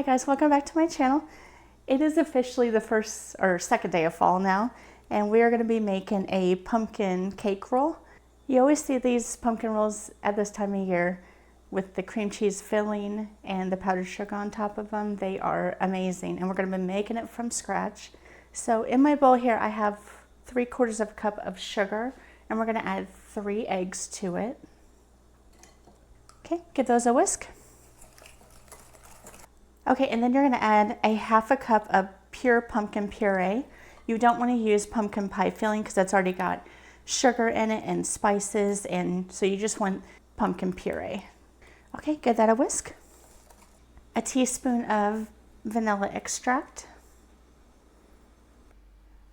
guys, welcome back to my channel. It is officially the first or second day of fall now, and we are going to be making a pumpkin cake roll. You always see these pumpkin rolls at this time of year with the cream cheese filling and the powdered sugar on top of them. They are amazing, and we're going to be making it from scratch. So in my bowl here, I have 3/4 of a cup of sugar, and we're going to add 3 eggs to it. Okay, give those a whisk. Okay, and then you're gonna add a 1/2 cup of pure pumpkin puree. You don't wanna use pumpkin pie filling because that's already got sugar in it and spices, and so you just want pumpkin puree. Okay, give that a whisk. A teaspoon of vanilla extract.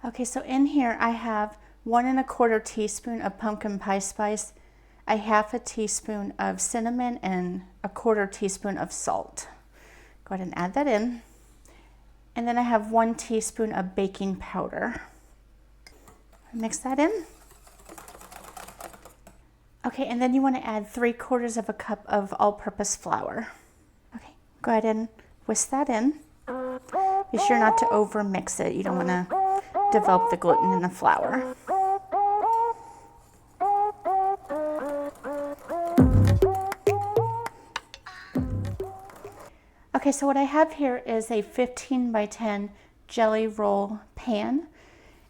Okay, so in here I have 1 1/4 teaspoon of pumpkin pie spice, a 1/2 teaspoon of cinnamon, and 1/4 teaspoon of salt. Go ahead and add that in. And then I have 1 teaspoon of baking powder. Mix that in. Okay, and then you want to add 3/4 of a cup of all-purpose flour. Okay, go ahead and whisk that in. Be sure not to over mix it. You don't want to develop the gluten in the flour. Okay, so what I have here is a 15 by 10 jelly roll pan,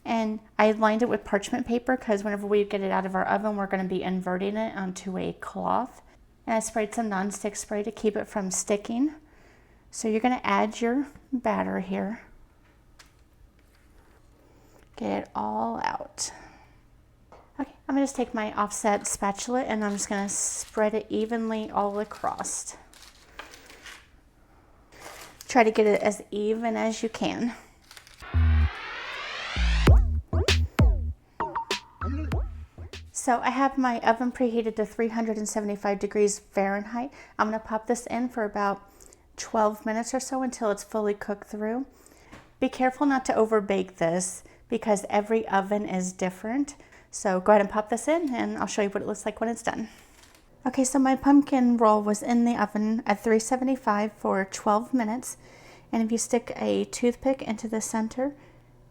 and I lined it with parchment paper because whenever we get it out of our oven, we're going to be inverting it onto a cloth. And I sprayed some nonstick spray to keep it from sticking. So you're going to add your batter here. Get it all out. Okay, I'm going to just take my offset spatula and I'm just going to spread it evenly all across. Try to get it as even as you can. So I have my oven preheated to 375 degrees Fahrenheit. I'm going to pop this in for about 12 minutes or so until it's fully cooked through. Be careful not to over bake this because every oven is different. So go ahead and pop this in and I'll show you what it looks like when it's done. Okay, so my pumpkin roll was in the oven at 375 for 12 minutes. And if you stick a toothpick into the center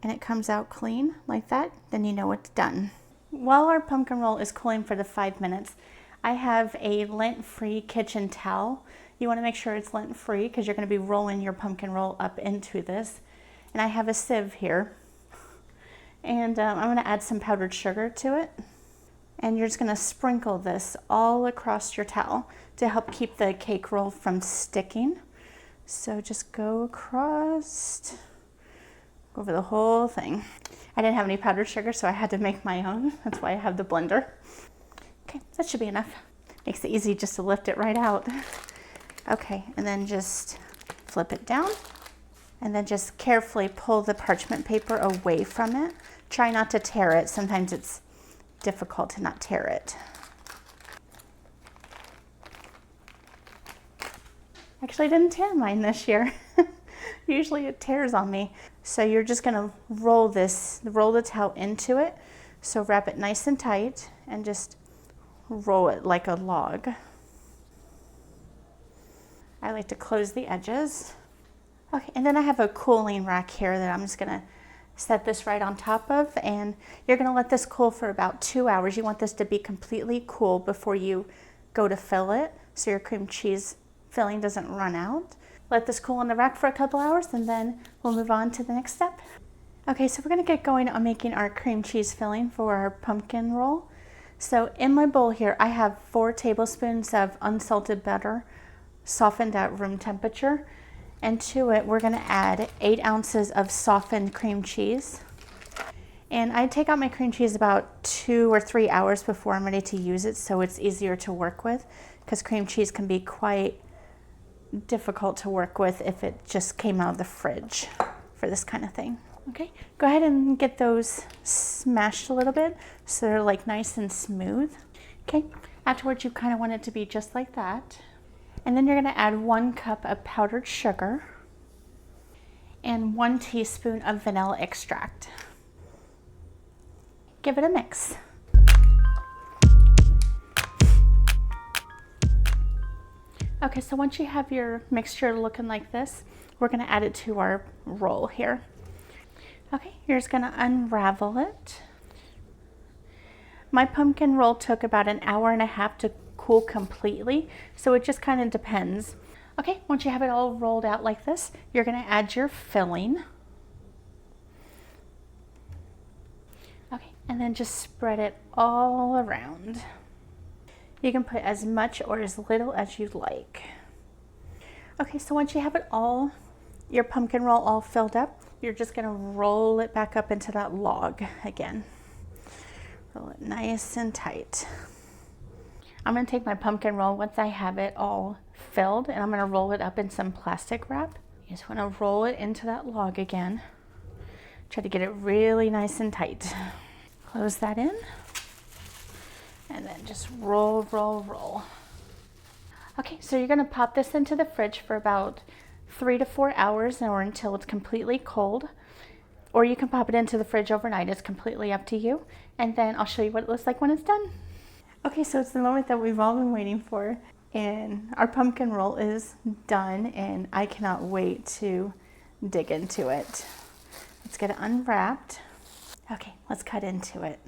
and it comes out clean like that, then you know it's done. While our pumpkin roll is cooling for the 5 minutes, I have a lint-free kitchen towel. You want to make sure it's lint-free because you're going to be rolling your pumpkin roll up into this. And I have a sieve here. And I'm going to add some powdered sugar to it. And you're just going to sprinkle this all across your towel to help keep the cake roll from sticking. So just go across, go over the whole thing. I didn't have any powdered sugar, so I had to make my own. That's why I have the blender. Okay, that should be enough. Makes it easy just to lift it right out. Okay, and then just flip it down. And then just carefully pull the parchment paper away from it. Try not to tear it. Sometimes it's difficult to not tear it. Actually, I didn't tear mine this year. Usually it tears on me. So you're just gonna roll the towel into it. So wrap it nice and tight and just roll it like a log. I like to close the edges. Okay, and then I have a cooling rack here that I'm just gonna set this right on top of, and you're gonna let this cool for about 2 hours. You want this to be completely cool before you go to fill it, so your cream cheese filling doesn't run out. Let this cool on the rack for a couple hours, and then we'll move on to the next step. Okay, so we're gonna get going on making our cream cheese filling for our pumpkin roll. So in my bowl here, I have 4 tablespoons of unsalted butter, softened at room temperature. And to it, we're gonna add 8 ounces of softened cream cheese. And I take out my cream cheese about 2 or 3 hours before I'm ready to use it, so it's easier to work with, because cream cheese can be quite difficult to work with if it just came out of the fridge for this kind of thing. Okay, go ahead and get those smashed a little bit so they're like nice and smooth. Okay, afterwards you kind of want it to be just like that. And then you're going to add 1 cup of powdered sugar and 1 teaspoon of vanilla extract. Give it a mix. Okay, so once you have your mixture looking like this, we're gonna add it to our roll here. Okay, you're just gonna unravel it. My pumpkin roll took about an hour and a half to cool completely, so it just kind of depends. Okay, once you have it all rolled out like this, you're gonna add your filling. Okay, and then just spread it all around. You can put as much or as little as you like. Okay, so once you have it all, your pumpkin roll all filled up, you're just gonna roll it back up into that log again. Roll it nice and tight. I'm gonna take my pumpkin roll once I have it all filled, and I'm gonna roll it up in some plastic wrap. You just wanna roll it into that log again. Try to get it really nice and tight. Close that in, and then just roll, roll, roll. Okay, so you're gonna pop this into the fridge for about 3 to 4 hours or until it's completely cold. Or you can pop it into the fridge overnight. It's completely up to you. And then I'll show you what it looks like when it's done. Okay, so it's the moment that we've all been waiting for. And our pumpkin roll is done, and I cannot wait to dig into it. Let's get it unwrapped. Okay, let's cut into it.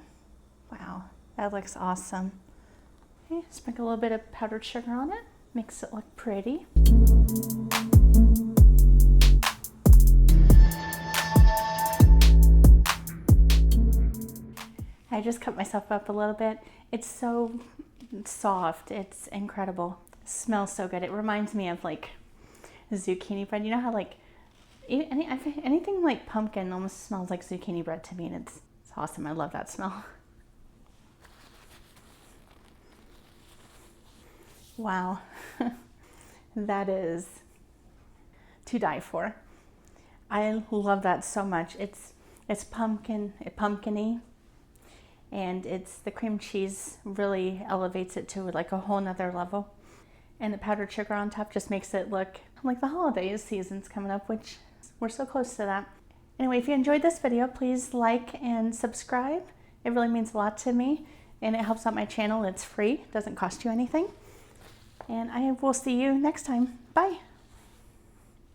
Wow, that looks awesome. Okay, sprinkle a little bit of powdered sugar on it. Makes it look pretty. I just cut myself up a little bit. It's so soft. It's incredible. It smells so good. It reminds me of like zucchini bread. You know how like anything like pumpkin almost smells like zucchini bread to me, and it's awesome. I love that smell. Wow, that is to die for. I love that so much. It's pumpkin-y. And it's the cream cheese really elevates it to like a whole nother level. And the powdered sugar on top just makes it look like the holidays season's coming up, which we're so close to that. Anyway, if you enjoyed this video, please like and subscribe. It really means a lot to me, and it helps out my channel. It's free, doesn't cost you anything. And I will see you next time. Bye.